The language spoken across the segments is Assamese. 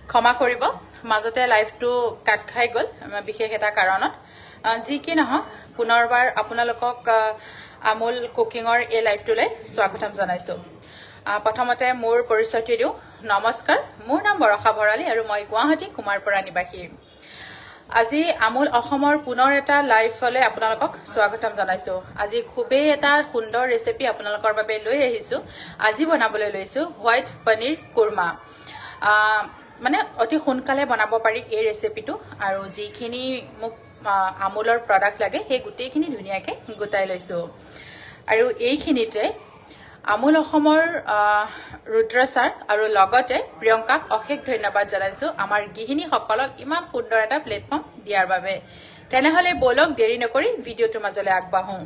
ক্ষমা কৰিব মাজতে লাইভটো কাট খাই গল বিশেষ এটা কাৰণত যি কি নহওক পুনৰবাৰ আপোনালোকক আমুল কুকিঙৰ এই লাইভটোলৈ স্বাগতম জনাইছো প্ৰথমতে মোৰ পৰিচয়টো দিওঁ নমস্কাৰ মোৰ নাম বৰষা ভৰালী আৰু মই গুৱাহাটী কুমাৰপৰা নিবাসী আজি আমুল অসমৰ পুনৰ এটা লাইভলৈ আপোনালোকক স্বাগতম জনাইছো আজি খুবেই এটা সুন্দৰ ৰেচিপি আপোনালোকৰ বাবে লৈ আহিছো আজি বনাবলৈ লৈছো হোৱাইট পনীৰ কুৰমা মানে অতি সোনকালে বনাব পাৰি এই ৰেচিপিটো আৰু যিখিনি মোক আমুলৰ প্ৰডাক্ট লাগে সেই গোটেইখিনি ধুনীয়াকৈ গোটাই লৈছো আৰু এইখিনিতে আমুল অসমৰ ৰুদ্ৰসাৰ আৰু লগতে প্ৰিয়ংকাক অশেষ ধন্যবাদ জনাইছো আমাৰ গৃহিণীসকলক ইমান সুন্দৰ এটা প্লেটফৰ্ম দিয়াৰ বাবে তেনেহলে বলক দেৰি নকৰি ভিডিঅ'টোৰ মাজলৈ আগবাঢ়ো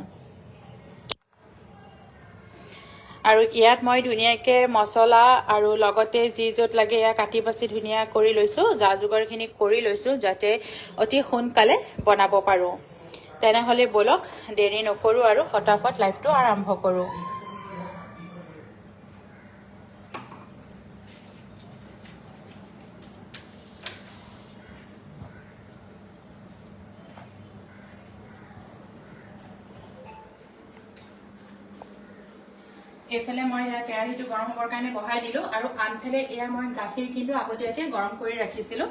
আৰু ইয়াত মই ধুনীয়াকৈ মছলা আৰু লগতে যি য'ত লাগে এয়া কাটি বাছি ধুনীয়া কৰি লৈছো যা যোগাৰখিনি কৰি লৈছো যাতে অতি সোনকালে বনাব পাৰো তেনেহলে বলক দেৰি নকৰো আৰু ফটাফট লাইভটো আৰম্ভ কৰো এফালে মই এয়া কেৰাহীটো গৰম হ'বৰ কাৰণে বহাই দিলো আৰু আনফালে এয়া মই গাখীৰ কিন্তু আগতীয়াকৈ গৰম কৰি ৰাখিছিলো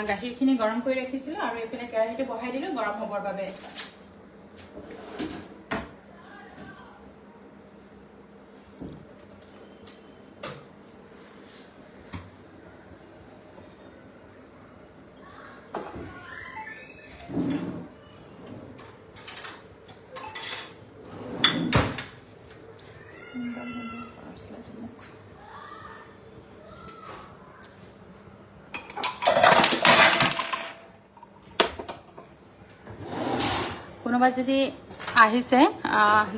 গাখীৰখিনি গৰম কৰি ৰাখিছিলো আৰু এফালে কেৰাহীটো বহাই দিলো গৰম হ'বৰ বাবে কোনোবা যদি আহিছে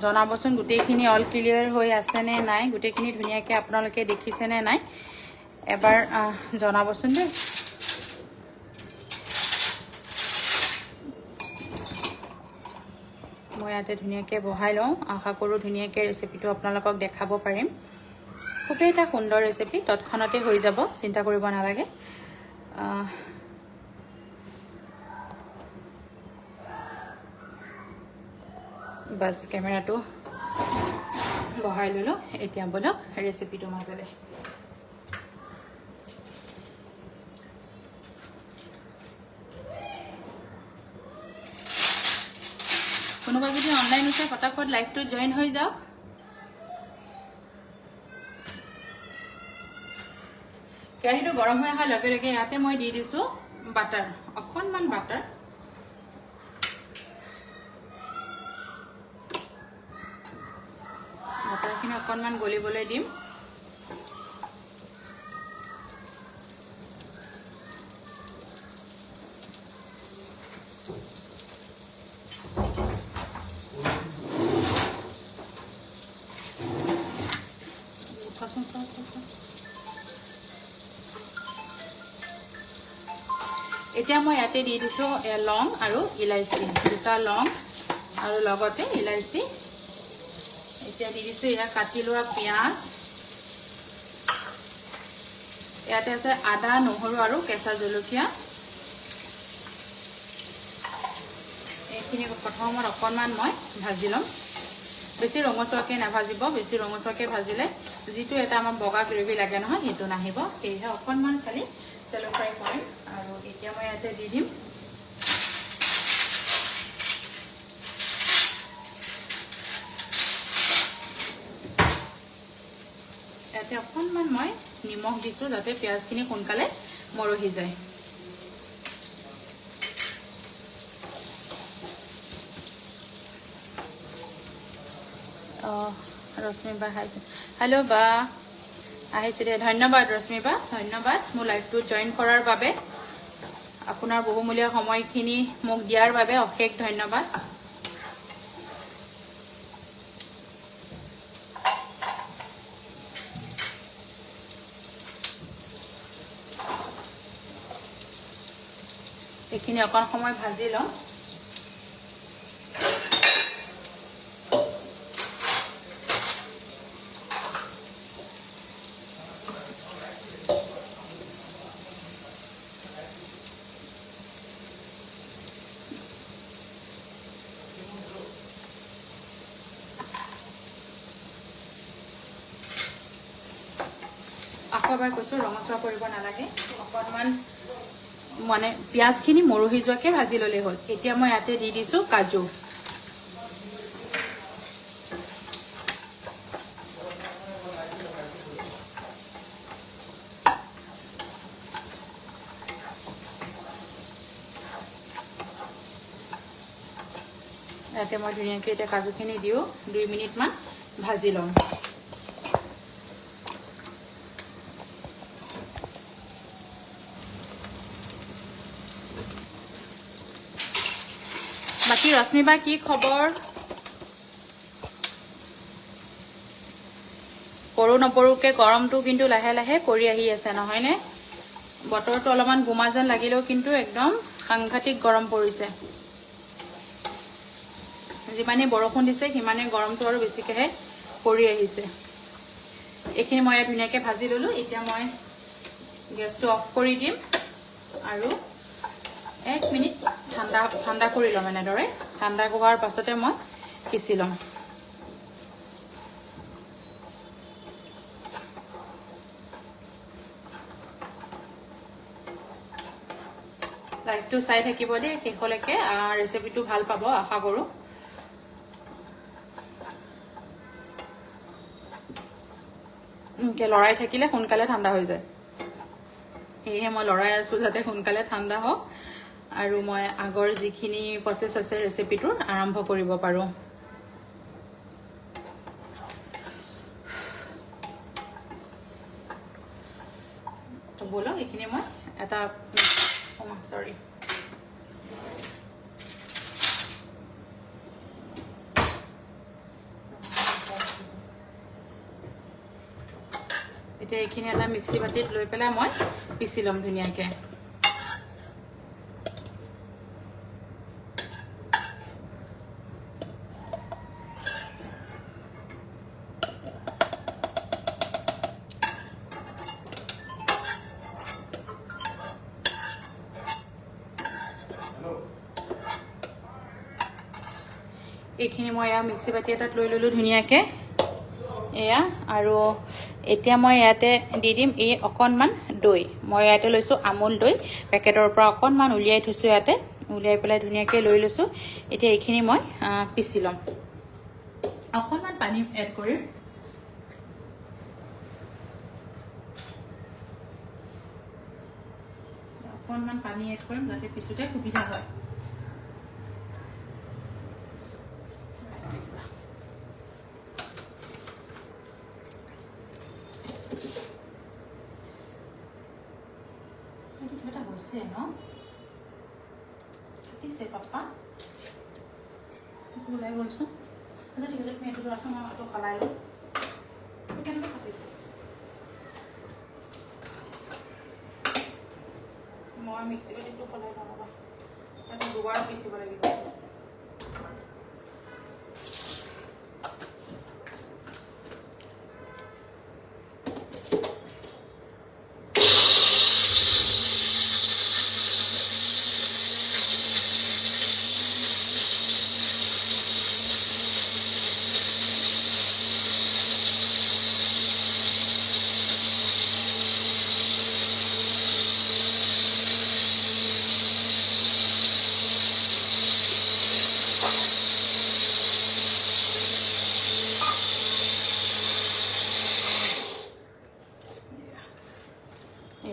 জনাবচোন গোটেইখিনি অল ক্লিয়াৰ হৈ আছে নে নাই গোটেইখিনি ধুনীয়াকৈ আপোনালোকে দেখিছে নে নাই এবাৰ জনাবচোন দেই মই ইয়াতে ধুনীয়াকৈ বহাই লওঁ আশা কৰোঁ ধুনীয়াকৈ ৰেচিপিটো আপোনালোকক দেখাব পাৰিম খুবেই এটা সুন্দৰ ৰেচিপি তৎক্ষণতে হৈ যাব চিন্তা কৰিব নালাগে বাস কেমেৰাটো বহাই ললো এতিয়া বলক ৰেচিপিটো মাজলৈ কোনোবা যদি অনলাইন আছে ফটাফট লাইভটো জয়েন হৈ যাওক কেৰাহীটো গৰম হৈ অহাৰ লগে লগে ইয়াতে মই দি দিছো বাটাৰ অকণমান বাটাৰ বাটাৰখিনি অকণমান গলিবলৈ দিম এতিয়া মই ইয়াতে দি দিছো লং আৰু ইলাইচি দুটা লং আৰু লগতে ইলাইচি এতিয়া দি দিছো এয়া কাটি লোৱা পিঁয়াজ ইয়াতে আছে আদা নহৰু আৰু কেঁচা জলকীয়া এইখিনি প্ৰথমত অকণমান মই ভাজি ল'ম বেছি ৰঙচুৱাকৈ নাভাজিব বেছি ৰঙচুৱাকৈ ভাজিলে যিটো এটা আমাৰ বগা গ্ৰেভি লাগে নহয় সেইটো নাহিব সেয়েহে অকণমান খালি চেলো ফ্ৰাই কৰিম আৰু এতিয়া মই ইয়াতে দি দিম ইয়াতে অকণমান মই নিমখ দিছোঁ যাতে পিঁয়াজখিনি সোনকালে মৰহি যায় ৰশ্মি বা আহিছে হেল্ল' বা আহিছে দে ধন্যবাদ ৰশ্মি বা ধন্যবাদ মোৰ লাইভটো জইন কৰাৰ বাবে আপোনাৰ বহুমূলীয়া সময়খিনি মোক দিয়াৰ বাবে অশেষ ধন্যবাদ এইখিনি অকণ সময় ভাজি লওঁ আকৌ এবাৰ কৈছোঁ ৰঙচুৱা কৰিব নালাগে অকণমান মানে পিঁয়াজখিনি মৰহি যোৱাকৈ ভাজি ল'লেই হ'ল এতিয়া মই ইয়াতে দি দিছোঁ কাজু ইয়াতে মই ধুনীয়াকৈ এতিয়া কাজুখিনি দিওঁ 2 মিনিটমান ভাজি ল'ম বাকী ৰশ্মি বা কি খবৰ পৰো নপৰোকে গৰমটো কিন্তু লাহে লাহে পৰি আহি আছে নহয়নে বতৰটো অলপমান গুমা যেন লাগিলেও কিন্তু একদম সাংঘাতিক গৰম পৰিছে যিমানে বৰষুণ দিছে সিমানে গৰমটো আৰু বেছিকৈ পৰি আহিছে এইখিনি মই ধুনীয়াকৈ ভাজি ল'লোঁ এতিয়া মই গেছটো অফ কৰি দিম আৰু 1 মিনিট ঠাণ্ডা কৰি ল'ম এনেদৰে ঠাণ্ডা হোৱাৰ পাছতে মই পিচি ল'ম লাইভটো চাই থাকিব দেই শেষলৈকে ৰেচিপিটো ভাল পাব আশা কৰোঁ লৰাই থাকিলে সোনকালে ঠাণ্ডা হৈ যায় সেয়েহে মই লৰাই আছোঁ যাতে সোনকালে ঠাণ্ডা হওক আৰু মই আগৰ যিখিনি প্ৰচেছ আছে ৰেচিপিটোৰ আৰম্ভ কৰিব পাৰোঁ বলক এইখিনি মই এটা সৰি এতিয়া এইখিনি এটা মিক্সি বাটিত লৈ পেলাই মই পিচি ল'ম ধুনীয়াকৈ এইখিনি মই মিক্সি বাটি এটাত লৈ ল'লোঁ ধুনীয়াকৈ এয়া আৰু এতিয়া মই ইয়াতে দি দিম এই অকণমান দৈ মই ইয়াতে লৈছোঁ আমুল দৈ পেকেটৰ পৰা অকণমান উলিয়াই থৈছোঁ ইয়াতে উলিয়াই পেলাই ধুনীয়াকৈ লৈ লৈছোঁ এতিয়া এইখিনি মই পিচি ল'ম অকণমান পানী এড কৰিম অকণমান পানী এড কৰিম যাতে পিছোতে সুবিধা হয় no? Dice papá. ¿Tú le hago eso? ¿No te quieres que me ayude a hacer una toja la ¿Por qué no lo haces? মই মিক্সি বাটিটো খলাই লওঁ ৰবা এটা দুবাৰ পিচিব লাগিব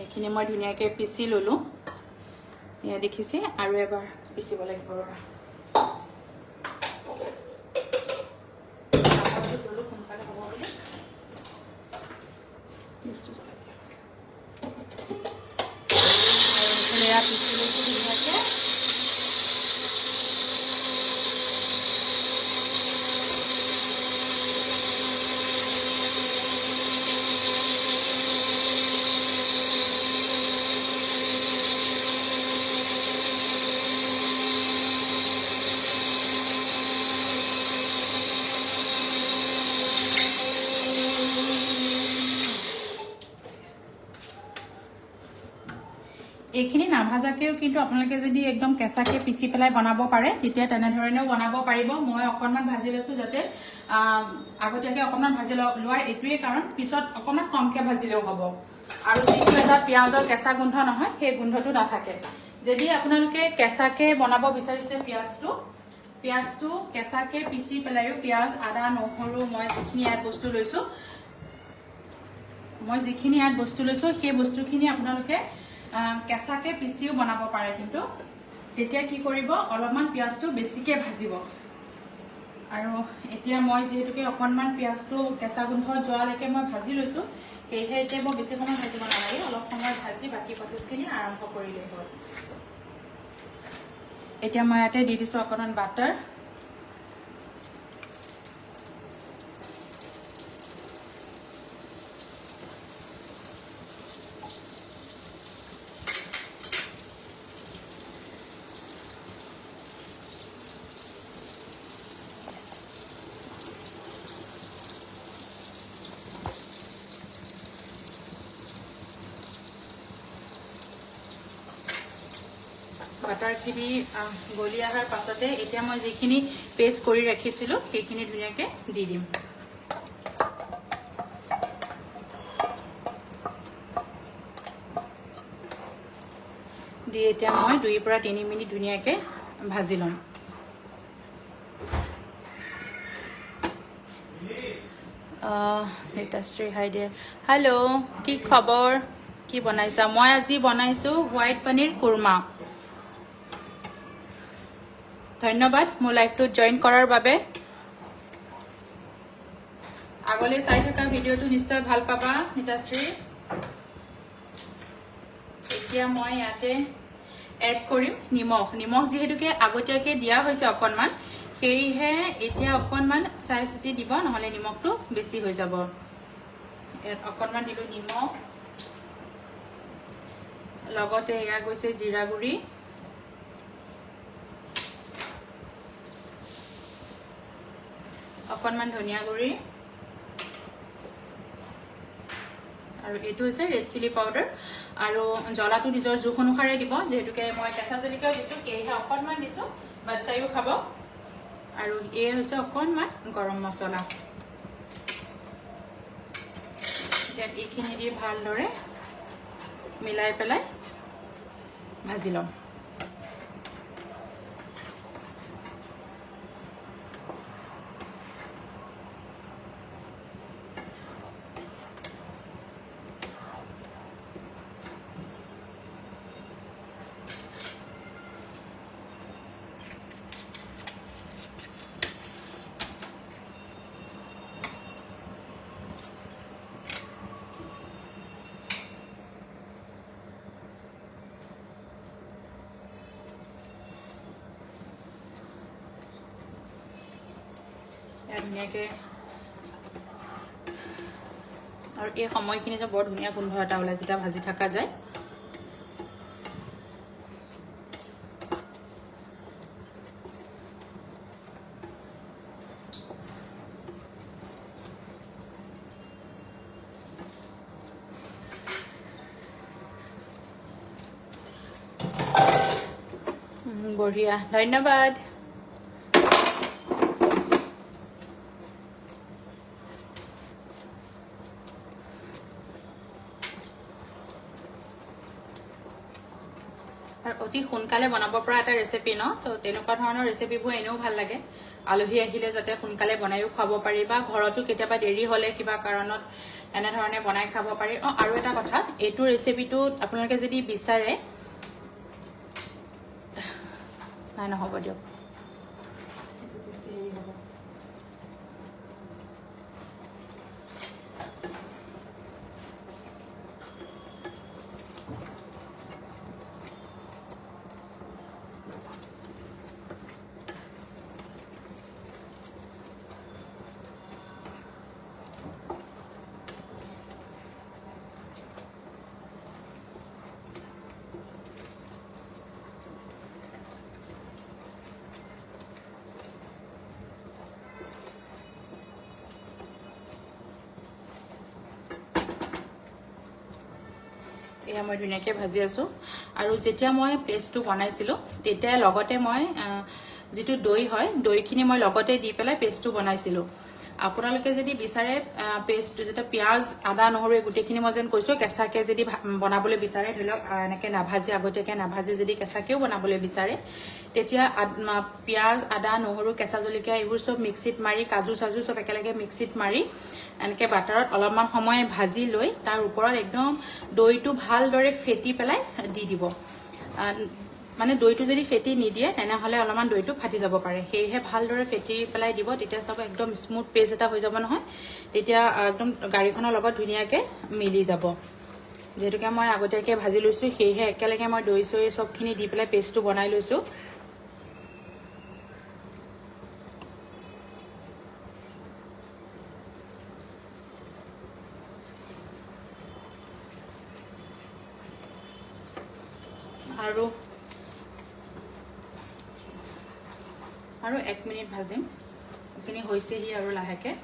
এইখিনি মই ধুনীয়াকৈ পিচি ল'লোঁ এয়া দেখিছে আৰু এবাৰ পিচিব লাগিব ৰবা সোনকালে হ'ব বুলি এয়া পিচি লৈছোঁ ধুনীয়াকৈ এইখিনি নাভাজাকেও কিন্তু আপোনালোকে যদি একদম কেঁচাকে পিচি পেলাই বনাব পাৰে তেতিয়া তেনেধৰণেও বনাব পাৰিব মই অকণমান ভাজি লৈছোঁ যাতে আগতীয়াকৈ অকণমান ভাজি লোৱাৰ এইটোৱেই কাৰণ পিছত অকণমান কমকৈ ভাজিলেও হ'ব আৰু যিটো এটা পিঁয়াজৰ কেঁচা গোন্ধ নহয় সেই গোন্ধটো নাথাকে যদি আপোনালোকে কেঁচাকে বনাব বিচাৰিছে পিঁয়াজটো কেঁচাকে পিচি পেলাইও পিঁয়াজ আদা নহৰু মই যিখিনি ইয়াত বস্তু লৈছো সেই বস্তুখিনি আপোনালোকে কেঁচাকে পিচিও বনাব পাৰে কিন্তু তেতিয়া কি কৰিব অলপমান পিঁয়াজটো বেছিকে ভাজিব আৰু এতিয়া মই যেহেতুকে অকণমান পিঁয়াজটো কেঁচা গোন্ধ যোৱালৈকে মই ভাজি লৈছো সেয়েহে এতিয়া মই বেছি সময় ভাজিব নালাগে অলপ সময় ভাজি বাকী প্ৰচেছখিনি আৰম্ভ কৰিলেই হ'ল এতিয়া মই ইয়াতে দি দিছো অকণমান বাটাৰ বাটাৰখিনি গলি অহাৰ পাছতে এতিয়া মই যিখিনি পেষ্ট কৰি ৰাখিছিলোঁ সেইখিনি ধুনীয়াকৈ দি দিম দি এতিয়া মই 2 পৰা 3 মিনিট ধুনীয়াকৈ ভাজি ল'ম লেটাশ্ৰী হাই দে হেল্ল' কি খবৰ কি বনাইছা মই আজি বনাইছোঁ হোৱাইট পনীৰ কুৰ্মা ধন্যবাদ মোৰ লাইভটোত জয়েন কৰাৰ বাবে আগলৈ চাই থকা ভিডিঅ'টো নিশ্চয় ভাল পাবা নিতাশ্ৰী এতিয়া মই ইয়াতে এড কৰিম নিমখ যেহেতুকে আগতীয়াকৈ দিয়া হৈছে অকণমান সেয়েহে এতিয়া অকণমান চাই চিতি দিব নহ'লে নিমখটো বেছি হৈ যাব ইয়াত অকণমান দিলোঁ নিমখ লগতে এয়া গৈছে জিৰা গুড়ি অকণমান ধনিয়া গুড়ি আৰু এইটো হৈছে ৰেড চিলি পাউডাৰ আৰু জ্বলাটো নিজৰ জোখ অনুসাৰে দিব যেহেতুকে মই কেঁচা জলকীয়াও দিছোঁ সেয়েহে অকণমান দিছোঁ বাচ্চাইও খাব আৰু এই হৈছে অকণমান গৰম মছলা ইয়াত এইখিনি দি ভালদৰে মিলাই পেলাই ভাজি ল'ম ধুনীয়াকৈ আৰু এই সময়খিনি যে বৰ ধুনীয়া গোন্ধ এটা ওলাই যেতিয়া ভাজি থকা যায় বঢ়িয়া ধন্যবাদ অতি সোনকালে বনাব পৰা এটা ৰেচিপি ন তো তেনেকুৱা ধৰণৰ ৰেচিপিবোৰ এনেও ভাল লাগে আলহী আহিলে যাতে সোনকালে বনাইও খাব পাৰি বা ঘৰতো কেতিয়াবা দেৰি হ'লে কিবা কাৰণত এনেধৰণে বনাই খাব পাৰি আৰু এটা কথা এইটো ৰেচিপিটো আপোনালোকে যদি বিচাৰে নাই নহ'ব দিয়ক এয়া মই ধুনীয়াকৈ ভাজি আছোঁ আৰু যেতিয়া মই পেষ্টটো বনাইছিলোঁ তেতিয়া লগতে মই যিটো দৈ হয় দৈখিনি মই লগতে দি পেলাই পেষ্টটো বনাইছিলোঁ আপোনালোকে যদি বিচাৰে পেষ্ট যেটা পিঁয়াজ আদা নহৰু গোটেইখিনি মই যেন কৈছোঁ কেঁচাকৈ যদি বনাবলৈ বিচাৰে ধৰি লওক এনেকৈ নাভাজি আগতীয়াকৈ নাভাজি যদি কেঁচাকৈও বনাবলৈ বিচাৰে তেতিয়া পিঁয়াজ আদা নহৰু কেঁচা জলকীয়া এইবোৰ চব মিক্সিত মাৰি কাজু চাজু চব একেলগে মিক্সিত মাৰি এনেকৈ বাটাৰত অলপমান সময় ভাজি লৈ তাৰ ওপৰত একদম দৈটো ভালদৰে ফেটি পেলাই দি দিব মানে দৈটো যদি ফেটি নিদিয়ে তেনেহ'লে অলপমান দৈটো ফাটি যাব পাৰে সেয়েহে ভালদৰে ফেটি পেলাই দিব তেতিয়া চব একদম স্মুথ পেষ্ট এটা হৈ যাব নহয় তেতিয়া একদম গাড়ীখনৰ লগত ধুনীয়াকৈ মিলি যাব যেহেতুকে মই আগতীয়াকৈ ভাজি লৈছোঁ সেয়েহে একেলগে মই দৈ চৈ চবখিনি দি পেলাই পেষ্টটো বনাই লৈছোঁ আৰু 1 মিনিট ভাজিম এইখিনি হৈছেহি আৰু লাহেকৈ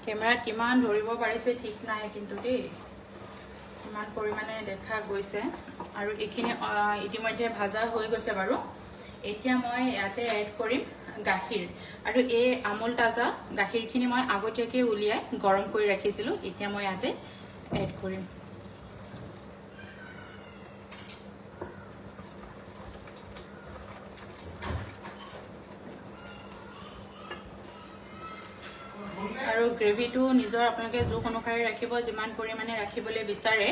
কেমেৰাত কিমান ধৰিব পাৰিছে ঠিক নাই কিন্তু দেই কিমান পৰিমাণে দেখা গৈছে আৰু এইখিনি ইতিমধ্যে ভাজা হৈ গৈছে বাৰু এতিয়া মই ইয়াতে এড কৰিম গাখীৰ আৰু এই আমুল তাজা গাখীৰখিনি মই আগতীয়াকৈ উলিয়াই গৰম কৰি ৰাখিছিলোঁ এতিয়া মই ইয়াতে এড কৰিম আৰু গ্ৰেভিটো নিজৰ আপোনালোকে জোখ অনুসাৰে ৰাখিব যিমান পৰিমাণে ৰাখিবলৈ বিচাৰে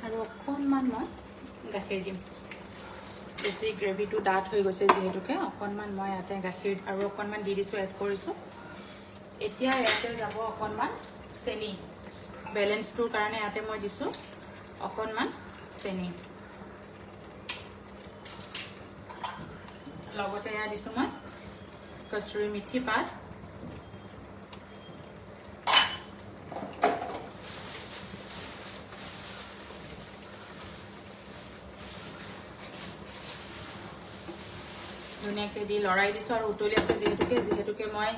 আৰু অকণমান মই গাখীৰ দিম বেছি গ্ৰেভিটো ডাঠ হৈ গৈছে যিহেতুকে অকণমান মই ইয়াতে গাখীৰ আৰু অকণমান দি দিছোঁ এড কৰিছোঁ এতিয়া ইয়াতে যাব অকণমান চেনি বেলেঞ্চটোৰ কাৰণে ইয়াতে মই দিছোঁ অকণমান চেনি লগতে এয়া দিছোঁ মই কষ্টুৰি মিঠি পাত ধুনীয়াকৈ দি লৰাই দিছোঁ আৰু উতলি আছে যিহেতুকে মই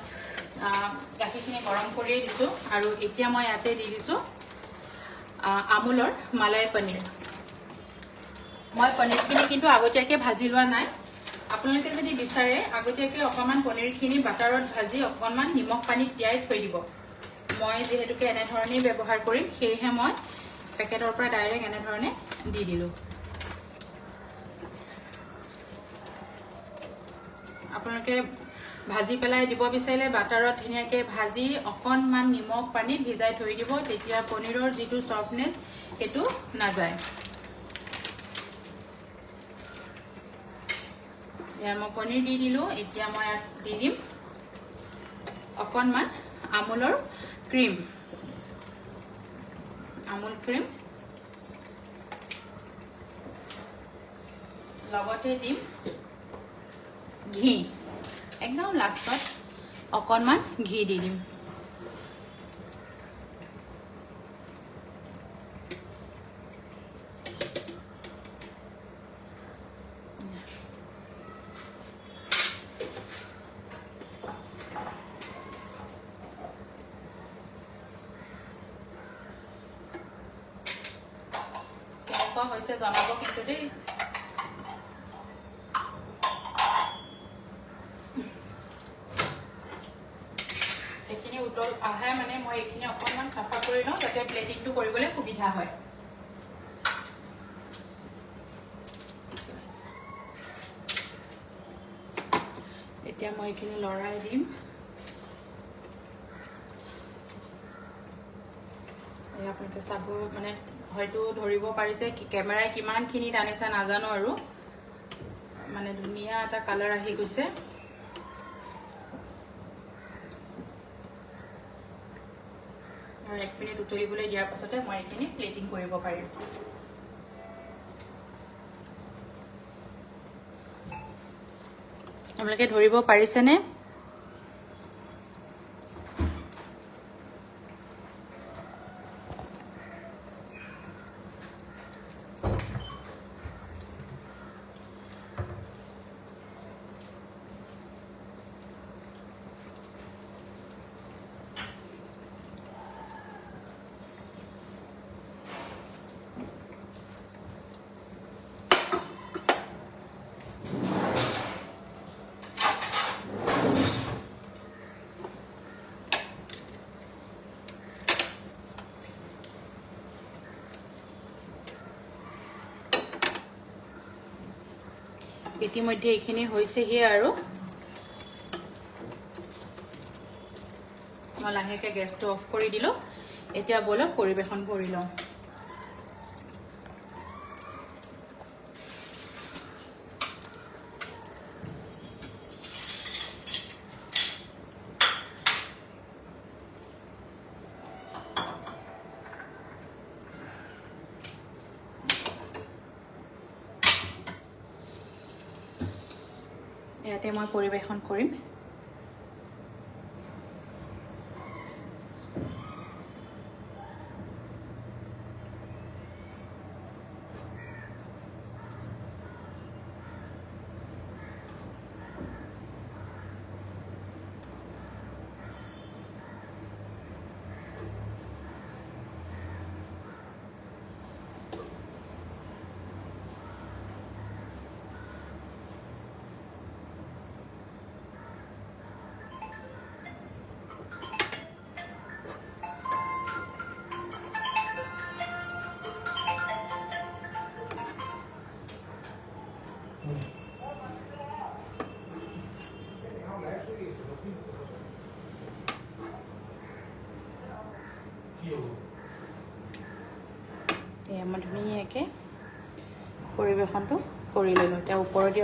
গাখীৰখিনি গৰম কৰিয়েই দিছোঁ আৰু এতিয়া মই ইয়াতে দি দিছোঁ আমুলৰ মালাই পনীৰ মই পনীৰখিনি কিন্তু আগতীয়াকৈ ভাজি লোৱা নাই আপোনালোকে যদি বিচাৰে আগতীয়াকৈ অকণমান পনীৰখিনি বাটাৰত ভাজি অকণমান নিমখ পানীত তিয়াই থৈ দিব মই যিহেতুকে এনেধৰণেই ব্যৱহাৰ কৰিম সেয়েহে মই পেকেটৰ পৰা ডাইৰেক্ট এনেধৰণে দি দিলোঁ আপোনালোকে ভাজি পেলাই দিব বিচাৰিলে বাটাৰত ধুনীয়াকৈ ভাজি অকণমান নিমখ পানীত ভিজাই থৈ দিব তেতিয়া পনীৰৰ যিটো চফ্টনেছ সেইটো নাযায় ইয়াত মই পনীৰ দি দিলোঁ এতিয়া মই ইয়াত দি দিম অকণমান আমুলৰ ক্ৰীম আমুল ক্ৰীম লগতে দিম ঘি একদম লাষ্টত অকণমান ঘি দি দিম কেনেকুৱা হৈছে জনাব কিন্তু দেই উতল আহে মানে মই এইখিনি অকণমান চাফা কৰি লওঁ যাতে প্লেটিংটো কৰিবলৈ সুবিধা হয় এতিয়া মই এইখিনি লৰাই দিম আপোনালোকে চাব মানে হয়তো ধৰিব পাৰিছে কি কেমেৰাই কিমানখিনি টানিছে নাজানো আৰু মানে ধুনীয়া এটা কালাৰ আহি গৈছে আৰু 1 মিনিট উতলিবলৈ দিয়াৰ পাছতে মই এইখিনি প্লেটিং কৰিব পাৰিম আপোনালোকে ধৰিব পাৰিছেনে ইতিমধ্যে এইখিনি হৈছেহি আৰু মই লাহেকৈ গেছটো অফ কৰি দিলোঁ এতিয়া বলক পৰিবেশন কৰি লওঁ ইয়াতে মই পৰিবেশন কৰিম মই ধুনীয়াকৈ পৰিবেশনটো কৰি ল'লোঁ এতিয়া ওপৰেদি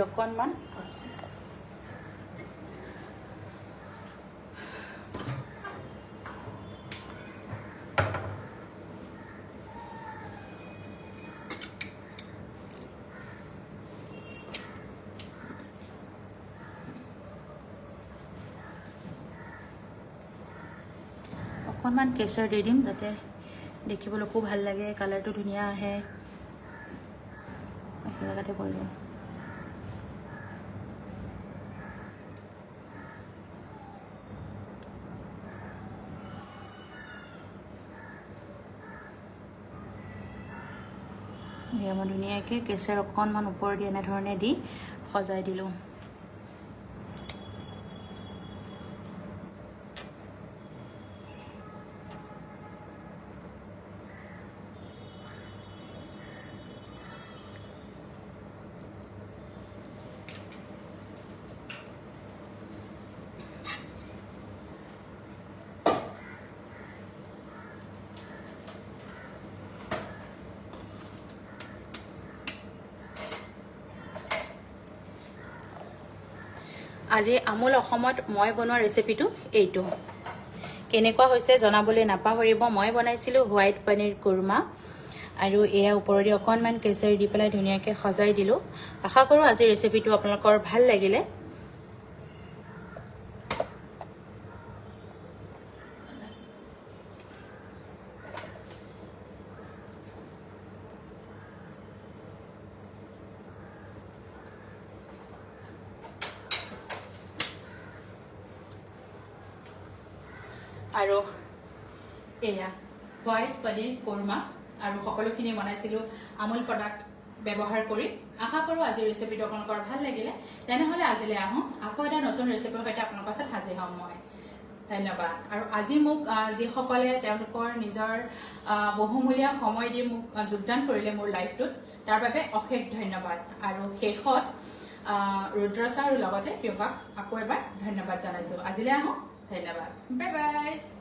অকণমান কেশৰ দি দিম যাতে দেখিবলৈ খুব ভাল লাগে কালাৰটো ধুনীয়া আহে একেলগতে কৰিব মই ধুনীয়াকৈ কেশৰ অকণমান ওপৰেদি এনেধৰণে দি সজাই দিলোঁ আজি আমুল অসমত মই বনোৱা ৰেচিপিটো এইটো কেনেকুৱা হৈছে জনাবলৈ নাপাহৰিব মই বনাইছিলোঁ হোৱাইট পনীৰ কুৰমা আৰু এয়া ওপৰেদি অকণমান কেশৰ দি পেলাই ধুনীয়াকৈ সজাই দিলোঁ আশা কৰোঁ আজি ৰেচিপিটো আপোনালোকৰ ভাল লাগিলে আৰু এয়া হোৱাইট পনীৰ কুৰমা আৰু সকলোখিনি বনাইছিলোঁ আমুল প্ৰডাক্ট ব্যৱহাৰ কৰি আশা কৰোঁ আজি ৰেচিপিটো আপোনালোকৰ ভাল লাগিলে তেনেহ'লে আজিলৈ আহোঁ আকৌ এটা নতুন ৰেচিপিৰ সৈতে আপোনালোকৰ ওচৰত হাজিৰ হ'ম মই ধন্যবাদ আৰু আজি মোক যিসকলে তেওঁলোকৰ নিজৰ বহুমূলীয়া সময় দি মোক যোগদান কৰিলে মোৰ লাইফটোত তাৰ বাবে অশেষ ধন্যবাদ আৰু শেষত ৰুদ্ৰ ছাৰ লগতে প্ৰিয়ংকাক আকৌ এবাৰ ধন্যবাদ জনাইছোঁ আজিলৈ আহোঁ ধন্যবাদ বাই বাই